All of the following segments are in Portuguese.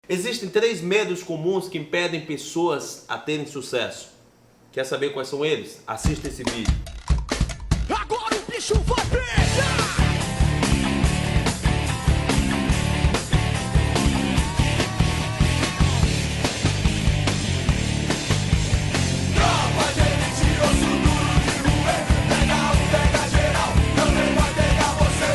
Existem 3 medos comuns que impedem pessoas a terem sucesso. Quer saber quais são eles? Assista esse vídeo. Agora o bicho vai pegar! Tropa de mentiroso, duro de roer. Pega um, pega geral, também vai pegar você.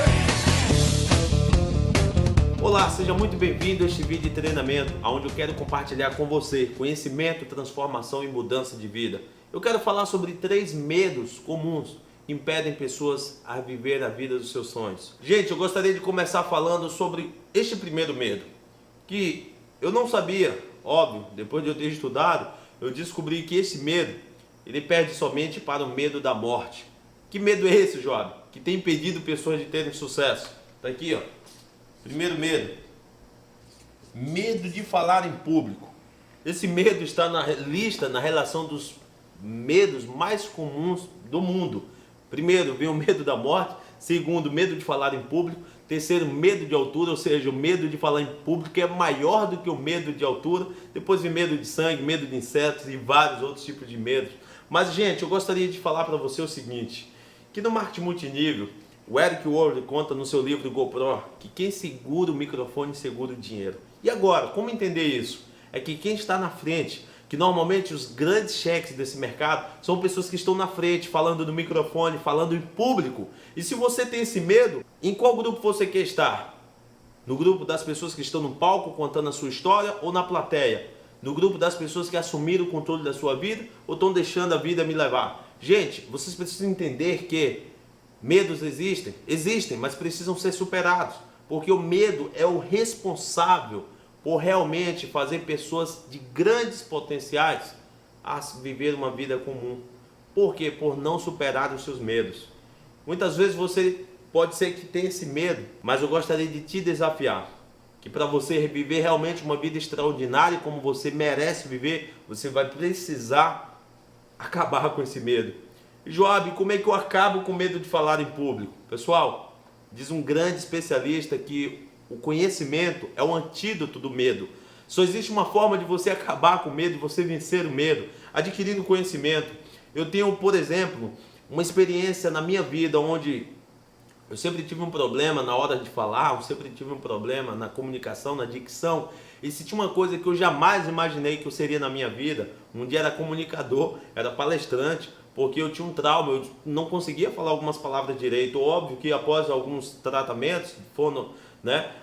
Olá, seja muito bem-vindo a este vídeo de treinamento, onde eu quero compartilhar com você conhecimento, transformação e mudança de vida. Eu quero falar sobre 3 medos comuns que impedem pessoas a viver a vida dos seus sonhos. Gente, eu gostaria de começar falando sobre este primeiro medo, que eu não sabia, óbvio, depois de eu ter estudado, eu descobri que esse medo, ele perde somente para o medo da morte. Que medo é esse, Joab? Que tem impedido pessoas de terem sucesso? Tá aqui, ó. Primeiro medo. Medo de falar em público. Esse medo está na lista, na relação dos medos mais comuns do mundo. Primeiro, vem o medo da morte. Segundo, medo de falar em público. Terceiro, medo de altura, ou seja, o medo de falar em público é maior do que o medo de altura. Depois vem medo de sangue, medo de insetos e vários outros tipos de medos. Mas, gente, eu gostaria de falar para você o seguinte, que no marketing multinível, o Eric Worre conta no seu livro GoPro que quem segura o microfone segura o dinheiro. E agora, como entender isso? É que quem está na frente, que normalmente os grandes cheques desse mercado são pessoas que estão na frente, falando no microfone, falando em público. E se você tem esse medo, em qual grupo você quer estar? No grupo das pessoas que estão no palco contando a sua história ou na plateia? No grupo das pessoas que assumiram o controle da sua vida ou estão deixando a vida me levar? Gente, vocês precisam entender que medos existem, mas precisam ser superados, porque o medo é o responsável por realmente fazer pessoas de grandes potenciais a viver uma vida comum. Por quê? Por não superar os seus medos. Muitas vezes você pode ser que tenha esse medo, mas eu gostaria de te desafiar, que para você viver realmente uma vida extraordinária como você merece viver, você vai precisar acabar com esse medo. Joab, como é que eu acabo com medo de falar em público? Pessoal, diz um grande especialista que o conhecimento é o antídoto do medo. Só existe uma forma de você acabar com o medo, de você vencer o medo, adquirindo conhecimento. Eu tenho, por exemplo, uma experiência na minha vida onde eu sempre tive um problema na hora de falar, eu sempre tive um problema na comunicação, na dicção. E se tinha uma coisa que eu jamais imaginei que eu seria na minha vida, um dia era comunicador, era palestrante, porque eu tinha um trauma, eu não conseguia falar algumas palavras direito. Óbvio que após alguns tratamentos,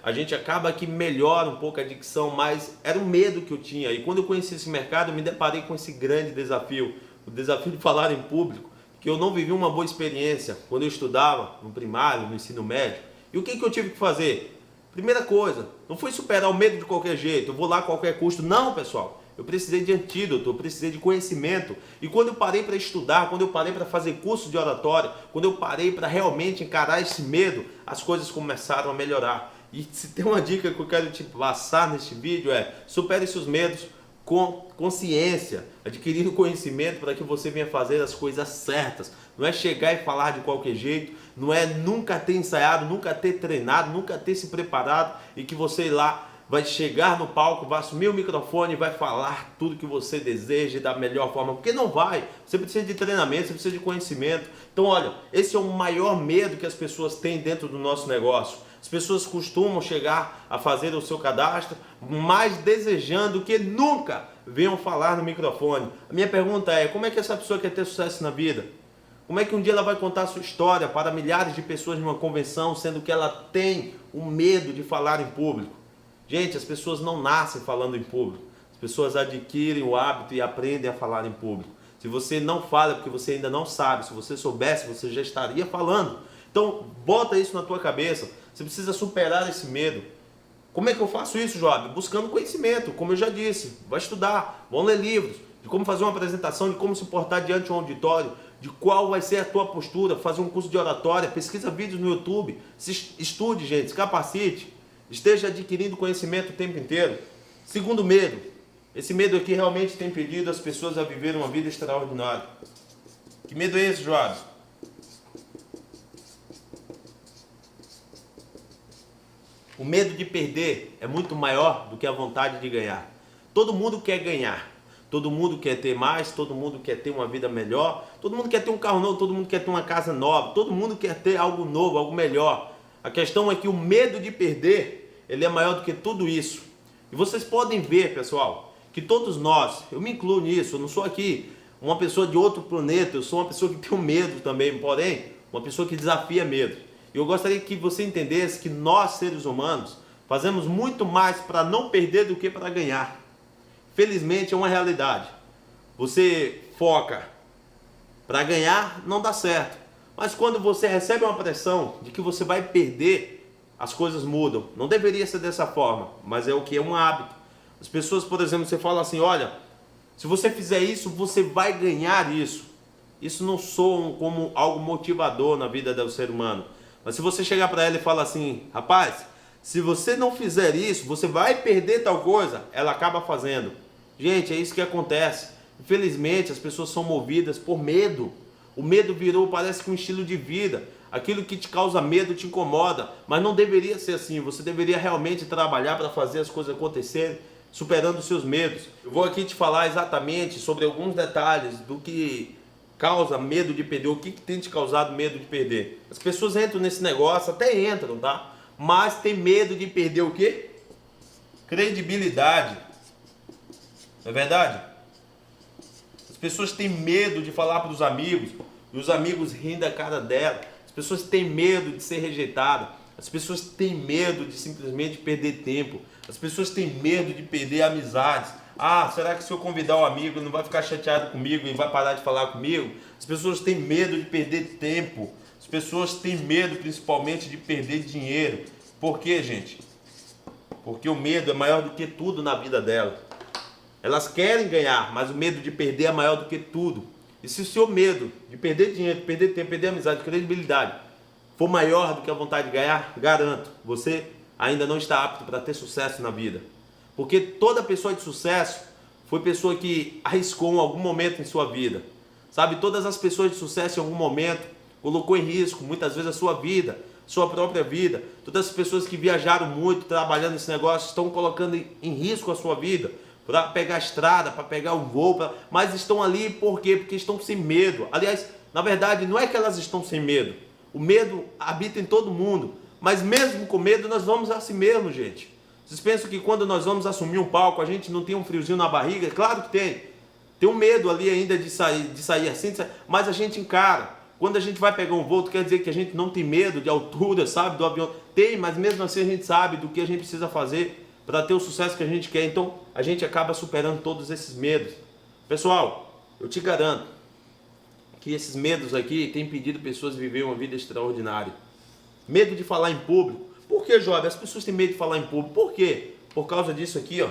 a gente acaba que melhora um pouco a dicção, mas era um medo que eu tinha. E quando eu conheci esse mercado, eu me deparei com esse grande desafio, o desafio de falar em público, que eu não vivi uma boa experiência quando eu estudava no primário, no ensino médio. E o que eu tive que fazer? Primeira coisa, não foi superar o medo de qualquer jeito, eu vou lá a qualquer custo. Não, pessoal. Eu precisei de antídoto, eu precisei de conhecimento. E quando eu parei para estudar, quando eu parei para fazer curso de oratória, quando eu parei para realmente encarar esse medo, as coisas começaram a melhorar. E se tem uma dica que eu quero te passar neste vídeo é: supere seus medos com consciência, adquirindo conhecimento para que você venha fazer as coisas certas. Não é chegar e falar de qualquer jeito, não é nunca ter ensaiado, nunca ter treinado, nunca ter se preparado e que você lá vai chegar no palco, vai assumir o microfone e vai falar tudo que você deseja da melhor forma, porque não vai. Você precisa de treinamento, você precisa de conhecimento. Então, olha, esse é o maior medo que as pessoas têm dentro do nosso negócio. As pessoas costumam chegar a fazer o seu cadastro, mas desejando que nunca venham falar no microfone. A minha pergunta é: como é que essa pessoa quer ter sucesso na vida? Como é que um dia ela vai contar a sua história para milhares de pessoas numa convenção, sendo que ela tem o medo de falar em público? Gente, as pessoas não nascem falando em público. As pessoas adquirem o hábito e aprendem a falar em público. Se você não fala é porque você ainda não sabe. Se você soubesse, você já estaria falando. Então, bota isso na tua cabeça. Você precisa superar esse medo. Como é que eu faço isso, Joab? Buscando conhecimento, como eu já disse. Vai estudar, vão ler livros, de como fazer uma apresentação, de como se portar diante de um auditório, de qual vai ser a tua postura, fazer um curso de oratória, pesquisa vídeos no YouTube, estude, gente, se capacite. Esteja adquirindo conhecimento o tempo inteiro. Segundo medo. Esse medo aqui realmente tem impedido as pessoas a viver uma vida extraordinária. Que medo é esse, O medo de perder é muito maior do que a vontade de ganhar. Todo mundo quer ganhar. Todo mundo quer ter mais, todo mundo quer ter uma vida melhor, todo mundo quer ter um carro novo, todo mundo quer ter uma casa nova, todo mundo quer ter algo novo, algo melhor. A questão é que o medo de perder, ele é maior do que tudo isso. E vocês podem ver, pessoal, que todos nós, eu me incluo nisso, eu não sou aqui uma pessoa de outro planeta, eu sou uma pessoa que tem medo também, porém, uma pessoa que desafia medo. E eu gostaria que você entendesse que nós, seres humanos, fazemos muito mais para não perder do que para ganhar. Felizmente é uma realidade. Você foca para ganhar, não dá certo. Mas quando você recebe uma pressão de que você vai perder, as coisas mudam. Não deveria ser dessa forma, mas é o que? É um hábito. As pessoas, por exemplo, você fala assim, olha, se você fizer isso, você vai ganhar isso. Isso não soa como algo motivador na vida do ser humano. Mas se você chegar para ela e falar assim, rapaz, se você não fizer isso, você vai perder tal coisa, ela acaba fazendo. Gente, é isso que acontece. Infelizmente, as pessoas são movidas por medo. O medo virou, parece que um estilo de vida. Aquilo que te causa medo te incomoda, mas não deveria ser assim. Você deveria realmente trabalhar para fazer as coisas acontecerem, superando os seus medos. Eu vou aqui te falar exatamente sobre alguns detalhes do que causa medo de perder, o que tem te causado medo de perder. As pessoas entram nesse negócio, até entram, tá? Mas tem medo de perder o quê? Credibilidade. Não é verdade? As pessoas têm medo de falar para os amigos, e os amigos riem da cara dela. As pessoas têm medo de ser rejeitada. As pessoas têm medo de simplesmente perder tempo. As pessoas têm medo de perder amizades. Ah, será que se eu convidar um amigo ele não vai ficar chateado comigo e vai parar de falar comigo? As pessoas têm medo de perder tempo. As pessoas têm medo principalmente de perder dinheiro. Por quê, gente? Porque o medo é maior do que tudo na vida dela. Elas querem ganhar, mas o medo de perder é maior do que tudo. E se o seu medo de perder dinheiro, de perder tempo, perder amizade, credibilidade for maior do que a vontade de ganhar, garanto, você ainda não está apto para ter sucesso na vida. Porque toda pessoa de sucesso foi pessoa que arriscou em algum momento em sua vida. Sabe, todas as pessoas de sucesso em algum momento colocou em risco, muitas vezes, a sua vida, sua própria vida. Todas as pessoas que viajaram muito, trabalhando nesse negócio, estão colocando em risco a sua vida. Para pegar a estrada, para pegar um voo, mas estão ali por quê? Porque estão sem medo. Aliás, na verdade, não é que elas estão sem medo. O medo habita em todo mundo. Mas mesmo com medo, nós vamos a si mesmo, gente. Vocês pensam que quando nós vamos assumir um palco, a gente não tem um friozinho na barriga? Claro que tem. Tem um medo ali ainda de sair assim, mas a gente encara. Quando a gente vai pegar um voo, quer dizer que a gente não tem medo de altura, sabe, do avião. Tem, mas mesmo assim a gente sabe do que a gente precisa fazer para ter o sucesso que a gente quer. Então a gente acaba superando todos esses medos. Pessoal, eu te garanto que esses medos aqui têm impedido pessoas de viver uma vida extraordinária. Medo de falar em público. Por que, jovem? As pessoas têm medo de falar em público. Por quê? Por causa disso aqui, ó.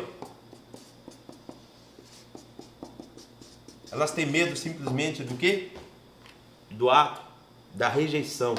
Elas têm medo simplesmente do quê? Do ato, da rejeição.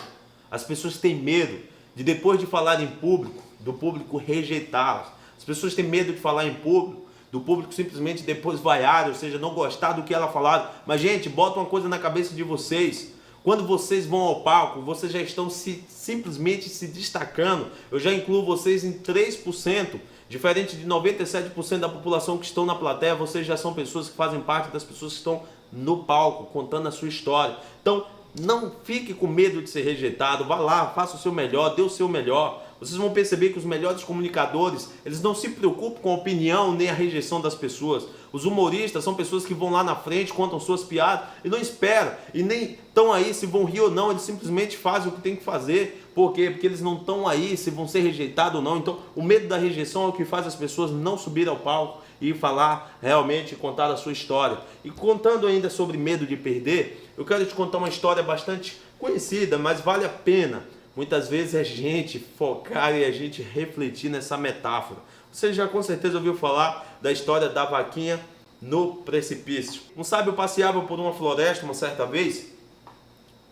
As pessoas têm medo de, depois de falar em público, do público rejeitá-las. As pessoas têm medo de falar em público, do público simplesmente depois vaiar, ou seja, não gostar do que ela falar. Mas, gente, bota uma coisa na cabeça de vocês. Quando vocês vão ao palco, vocês já estão simplesmente se destacando. Eu já incluo vocês em 3%, diferente de 97% da população que estão na plateia. Vocês já são pessoas que fazem parte das pessoas que estão no palco, contando a sua história. Então, não fique com medo de ser rejeitado. Vá lá, faça o seu melhor, dê o seu melhor. Vocês vão perceber que os melhores comunicadores, eles não se preocupam com a opinião nem a rejeição das pessoas. Os humoristas são pessoas que vão lá na frente, contam suas piadas e não esperam. E nem estão aí se vão rir ou não, eles simplesmente fazem o que tem que fazer. Por quê? Porque eles não estão aí se vão ser rejeitados ou não. Então, o medo da rejeição é o que faz as pessoas não subir ao palco e falar realmente, contar a sua história. E contando ainda sobre medo de perder, eu quero te contar uma história bastante conhecida, mas vale a pena. Muitas vezes a gente focar e a gente refletir nessa metáfora. Você já com certeza ouviu falar da história da vaquinha no precipício. Um sábio passeava por uma floresta uma certa vez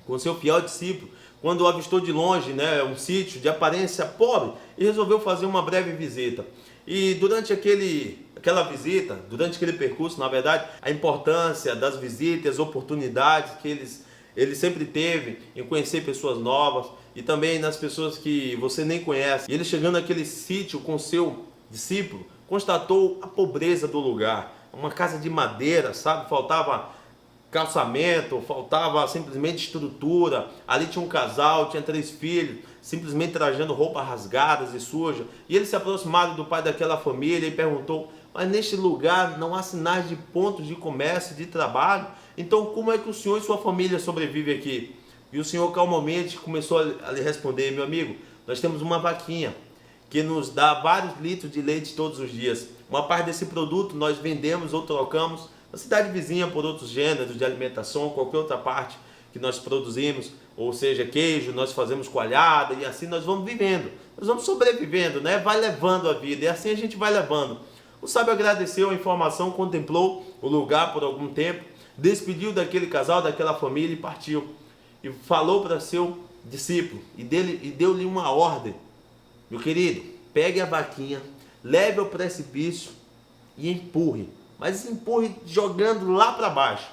com seu fiel discípulo, quando avistou de longe, um sítio de aparência pobre, e resolveu fazer uma breve visita. E durante aquela visita, durante aquele percurso, na verdade, a importância das visitas, as oportunidades que ele sempre teve em conhecer pessoas novas, e também nas pessoas que você nem conhece. E ele chegando naquele sítio com seu discípulo, constatou a pobreza do lugar. Uma casa de madeira, sabe? Faltava calçamento, faltava simplesmente estrutura. Ali tinha um casal, tinha 3 filhos, simplesmente trajando roupas rasgadas e sujas. E ele se aproximaram do pai daquela família e perguntou: mas neste lugar não há sinais de pontos de comércio, de trabalho? Então como é que o senhor e sua família sobrevivem aqui? E o senhor calmamente começou a lhe responder: meu amigo, nós temos uma vaquinha que nos dá vários litros de leite todos os dias. Uma parte desse produto nós vendemos ou trocamos na cidade vizinha por outros gêneros de alimentação, qualquer outra parte que nós produzimos, ou seja, queijo, nós fazemos coalhada, e assim nós vamos vivendo, nós vamos sobrevivendo, né? Vai levando a vida, e assim a gente vai levando. O sábio agradeceu a informação, contemplou o lugar por algum tempo, despediu daquele casal, daquela família e partiu. E falou para seu discípulo e deu-lhe uma ordem: meu querido, pegue a vaquinha, leve ao precipício e empurre, mas empurre jogando lá para baixo.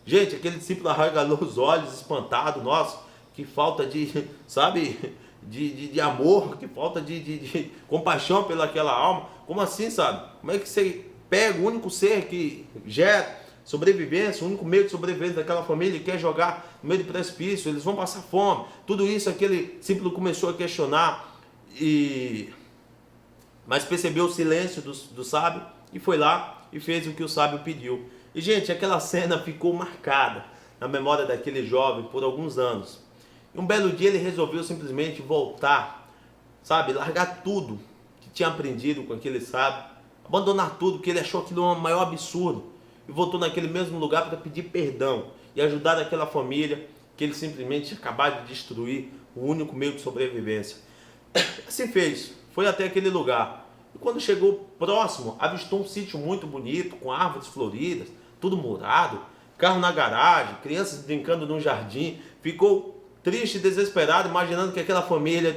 Gente, aquele discípulo arregalou os olhos, espantado. Nossa, que falta de, sabe, de amor, que falta de compaixão pelaquela alma. Como assim, sabe? Como é que você pega o único ser que gera sobrevivência, o único meio de sobrevivência daquela família e quer jogar no meio do precipício? Eles vão passar fome. Tudo isso aquele discípulo começou a questionar, mas percebeu o silêncio do sábio e foi lá e fez o que o sábio pediu. E gente, aquela cena ficou marcada na memória daquele jovem por alguns anos. E um belo dia ele resolveu simplesmente voltar, sabe, largar tudo que tinha aprendido com aquele sábio, abandonar tudo, porque ele achou aquilo um maior absurdo, e voltou naquele mesmo lugar para pedir perdão e ajudar aquela família que ele simplesmente tinha acabado de destruir, o único meio de sobrevivência. Assim fez, foi até aquele lugar. E quando chegou próximo, avistou um sítio muito bonito, com árvores floridas, tudo murado, carro na garagem, crianças brincando num jardim. Ficou triste e desesperado, imaginando que aquela família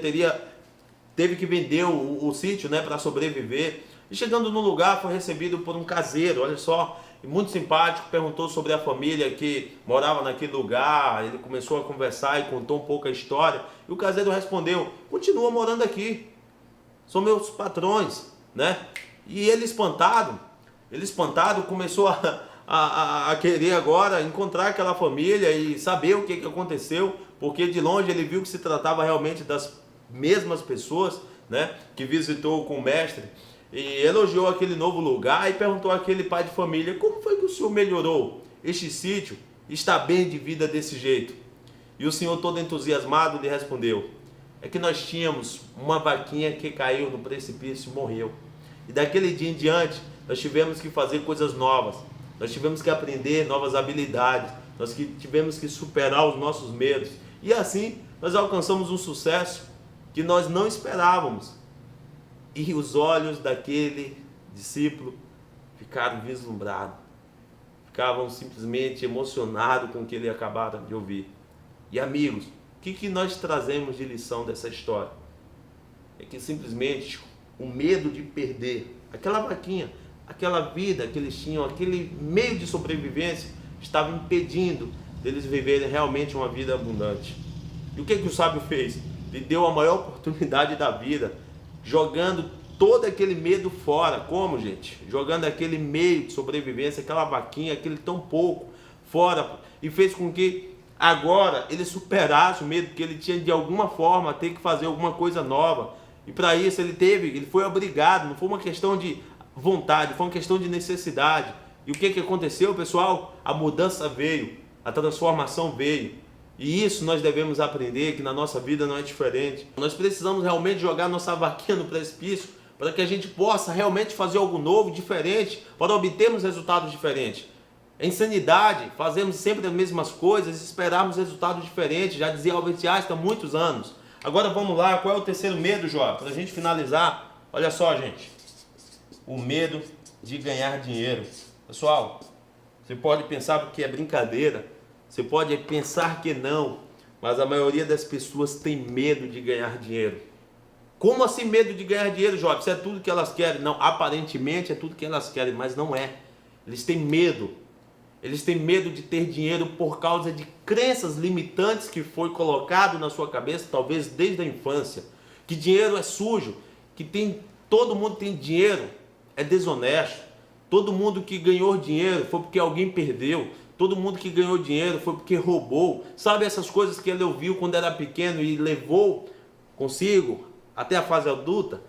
teve que vender o sítio, né, para sobreviver. E chegando no lugar, foi recebido por um caseiro, olha só, muito simpático, perguntou sobre a família que morava naquele lugar. Ele começou a conversar e contou um pouco a história. E o caseiro respondeu: continua morando aqui, são meus patrões, né? E ele espantado começou a querer agora encontrar aquela família e saber o que aconteceu, porque de longe ele viu que se tratava realmente das mesmas pessoas, né, que visitou com o mestre, e elogiou aquele novo lugar e perguntou àquele pai de família: como foi que o senhor melhorou este sítio, está bem de vida desse jeito? E o senhor, todo entusiasmado, lhe respondeu: é que nós tínhamos uma vaquinha que caiu no precipício e morreu. E daquele dia em diante, nós tivemos que fazer coisas novas. Nós tivemos que aprender novas habilidades. Nós tivemos que superar os nossos medos. E assim, nós alcançamos um sucesso que nós não esperávamos. E os olhos daquele discípulo ficaram vislumbrados. Ficavam simplesmente emocionados com o que ele acabara de ouvir. E amigos, o que nós trazemos de lição dessa história? É que simplesmente o medo de perder aquela vaquinha, aquela vida que eles tinham, aquele meio de sobrevivência, estava impedindo deles viverem realmente uma vida abundante. E o que o sábio fez? Ele deu a maior oportunidade da vida, jogando todo aquele medo fora. Como, gente? Jogando aquele meio de sobrevivência, aquela vaquinha, aquele tão pouco fora, e fez com que agora ele superasse o medo que ele tinha de alguma forma ter que fazer alguma coisa nova. E para isso ele foi obrigado, não foi uma questão de vontade, foi uma questão de necessidade. E o que aconteceu, pessoal? A mudança veio, a transformação veio. E isso nós devemos aprender, que na nossa vida não é diferente. Nós precisamos realmente jogar nossa vaquinha no precipício para que a gente possa realmente fazer algo novo, diferente, para obtermos resultados diferentes. É insanidade fazermos sempre as mesmas coisas e esperarmos resultados diferentes, já dizia Albert Einstein há muitos anos. Agora vamos lá, qual é o terceiro medo, Jó? Para a gente finalizar, olha só, gente. O medo de ganhar dinheiro. Pessoal, você pode pensar que é brincadeira, você pode pensar que não, mas a maioria das pessoas tem medo de ganhar dinheiro. Como assim medo de ganhar dinheiro, Jó? Isso é tudo que elas querem? Não, aparentemente é tudo que elas querem, mas não é. Eles têm medo. Eles têm medo de ter dinheiro por causa de crenças limitantes que foi colocado na sua cabeça, talvez desde a infância. Que dinheiro é sujo, que todo mundo tem dinheiro, é desonesto. Todo mundo que ganhou dinheiro foi porque alguém perdeu. Todo mundo que ganhou dinheiro foi porque roubou. Sabe essas coisas que ele ouviu quando era pequeno e levou consigo até a fase adulta?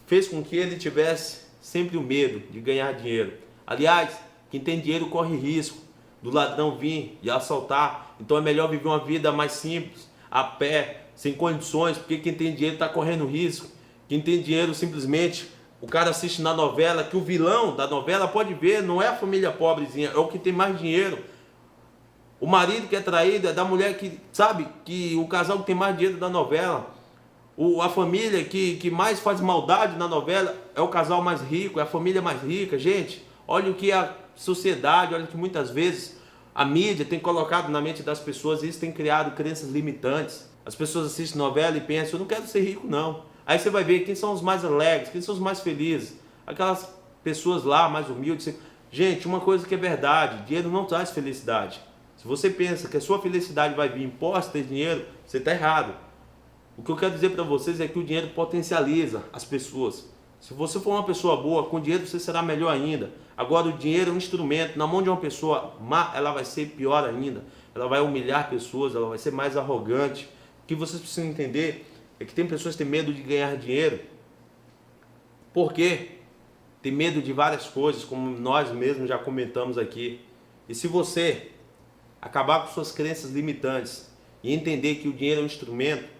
Fez com que ele tivesse sempre o medo de ganhar dinheiro. Aliás, quem tem dinheiro corre risco do ladrão vir e assaltar. Então é melhor viver uma vida mais simples, a pé, sem condições, porque quem tem dinheiro está correndo risco. Quem tem dinheiro simplesmente, o cara assiste na novela, que o vilão da novela pode ver, não é a família pobrezinha, é o que tem mais dinheiro. O marido que é traído é da mulher que, sabe, que o casal que tem mais dinheiro da novela. A família que mais faz maldade na novela é o casal mais rico, é a família mais rica. Gente, olha o que a sociedade, olha que muitas vezes a mídia tem colocado na mente das pessoas, e isso tem criado crenças limitantes. As pessoas assistem novela e pensam, eu não quero ser rico não. Aí você vai ver quem são os mais alegres, quem são os mais felizes, aquelas pessoas lá mais humildes. Gente, uma coisa que é verdade, dinheiro não traz felicidade. Se você pensa que a sua felicidade vai vir após ter dinheiro, você está errado. O que eu quero dizer para vocês é que o dinheiro potencializa as pessoas. Se você for uma pessoa boa, com dinheiro você será melhor ainda. Agora o dinheiro é um instrumento, na mão de uma pessoa má, ela vai ser pior ainda. Ela vai humilhar pessoas, ela vai ser mais arrogante. O que vocês precisam entender é que tem pessoas que têm medo de ganhar dinheiro. Por quê? Tem medo de várias coisas, como nós mesmos já comentamos aqui. E se você acabar com suas crenças limitantes e entender que o dinheiro é um instrumento,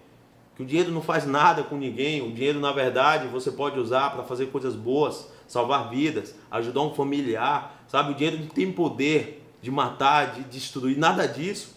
que o dinheiro não faz nada com ninguém, o dinheiro na verdade você pode usar para fazer coisas boas, salvar vidas, ajudar um familiar, sabe? O dinheiro não tem poder de matar, de destruir, nada disso.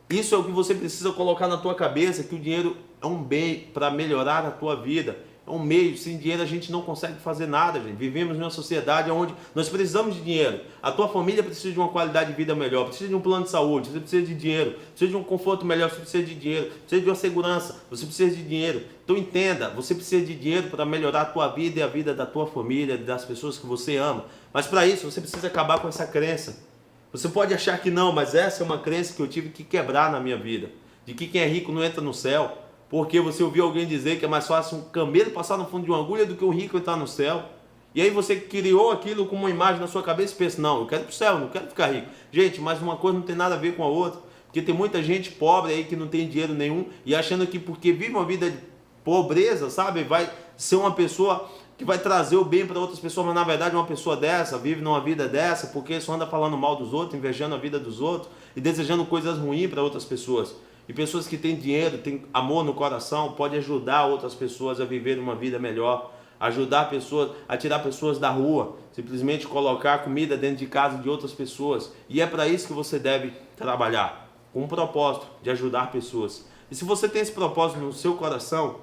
Isso é o que você precisa colocar na tua cabeça, que o dinheiro é um bem para melhorar a tua vida. É um meio, sem dinheiro a gente não consegue fazer nada, gente. Vivemos numa sociedade onde nós precisamos de dinheiro. A tua família precisa de uma qualidade de vida melhor, precisa de um plano de saúde, você precisa de dinheiro, precisa de um conforto melhor, você precisa de dinheiro, precisa de uma segurança, você precisa de dinheiro. Então entenda, você precisa de dinheiro para melhorar a tua vida e a vida da tua família, das pessoas que você ama. Mas para isso você precisa acabar com essa crença. Você pode achar que não, mas essa é uma crença que eu tive que quebrar na minha vida. De que quem é rico não entra no céu. Porque você ouviu alguém dizer que é mais fácil um camelo passar no fundo de uma agulha do que um rico entrar no céu. E aí você criou aquilo com uma imagem na sua cabeça e pensa, não, eu quero ir para o céu, não quero ficar rico. Gente, mas uma coisa não tem nada a ver com a outra. Porque tem muita gente pobre aí que não tem dinheiro nenhum e achando que porque vive uma vida de pobreza, sabe, vai ser uma pessoa que vai trazer o bem para outras pessoas, mas na verdade uma pessoa dessa vive numa vida dessa porque só anda falando mal dos outros, invejando a vida dos outros e desejando coisas ruins para outras pessoas. E pessoas que têm dinheiro, têm amor no coração, podem ajudar outras pessoas a viver uma vida melhor, ajudar pessoas, a tirar pessoas da rua, simplesmente colocar comida dentro de casa de outras pessoas. E é para isso que você deve trabalhar, com um propósito de ajudar pessoas. E se você tem esse propósito no seu coração,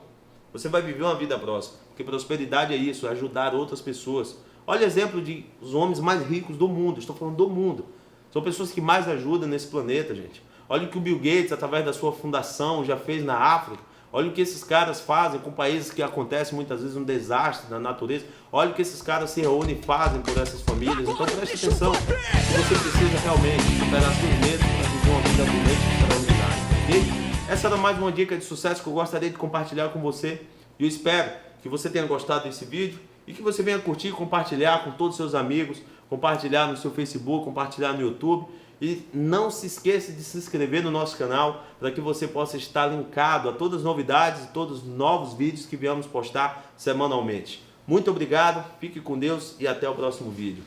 você vai viver uma vida próspera, porque prosperidade é isso, é ajudar outras pessoas. Olha o exemplo de os homens mais ricos do mundo, estou falando do mundo. São pessoas que mais ajudam nesse planeta, gente. Olha o que o Bill Gates, através da sua fundação, já fez na África. Olha o que esses caras fazem com países que acontece muitas vezes um desastre na natureza. Olha o que esses caras se reúnem e fazem por essas famílias. Então preste atenção, se você precisa realmente superar seus medos para viver uma vida bonita e extraordinária. Ok? Essa era mais uma dica de sucesso que eu gostaria de compartilhar com você. E eu espero que você tenha gostado desse vídeo e que você venha curtir, compartilhar com todos os seus amigos, compartilhar no seu Facebook, compartilhar no YouTube. E não se esqueça de se inscrever no nosso canal para que você possa estar linkado a todas as novidades e todos os novos vídeos que viemos postar semanalmente. Muito obrigado, fique com Deus e até o próximo vídeo.